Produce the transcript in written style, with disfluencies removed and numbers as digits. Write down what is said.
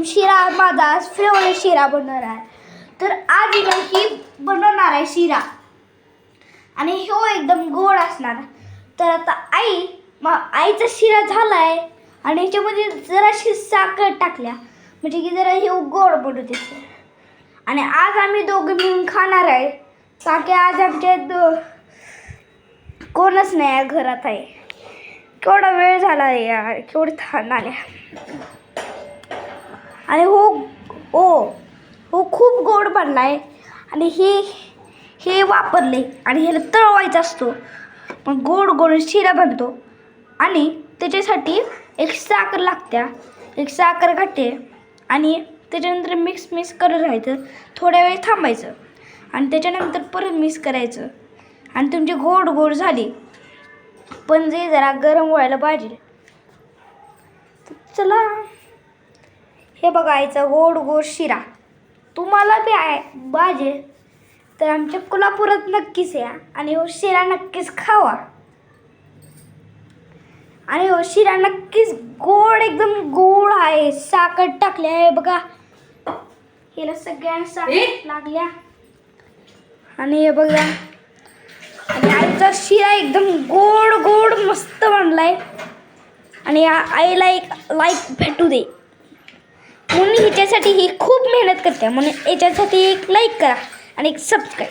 एकदम शिरा माझा आज फेवरेट शिरा बनवणार आहे. तर आज ही बनवणार आहे शिरा आणि हो एकदम गोड असणार. तर आता आईचा शिरा झाला आहे आणि ह्याच्यामध्ये जराशी साखर टाकल्या म्हणजे की जरा हे गोड बनवते. आणि आज आम्ही दोघं मिळून खाणार आहे कारण की आज आमच्या कोणच नाही आहे घरात आहे. केवढा वेळ झाला आहे यार, केवढी थांब आल्या. आणि हो खूप गोड बनला आहे आणि हे वापरले आणि ह्याला तळवायचा असतो मग गोड शिरा बनतो. आणि त्याच्यासाठी एक साखर लागत्या, एक साखर घालते आणि त्याच्यानंतर मिक्स करत राहायचं. थोड्या वेळ थांबायचं आणि त्याच्यानंतर परत मिक्स करायचं आणि तुमची गोड झाली. पण जे जरा गरम व्हायला पाहिजे. चला हे बघायचं गोड शिरा. तुम्हाला बी पाहिजे तर आमच्या कोल्हापुरात नक्कीच या आणि हो शिरा नक्कीच खावा. आणि हो शिरा नक्कीच गोड एकदम गोड आहे. साखर टाकली आहे बघा. याला सगळ्यांना साखर लागल्या आणि हे बघा. आणि आईचा शिरा एकदम गोड मस्त बनलाय आणि आईला एक लाईक भेटू दे म्हणून हिच्यासाठी ही खूप मेहनत करते म्हणून याच्यासाठी एक लाईक करा आणि एक सबस्क्राईब.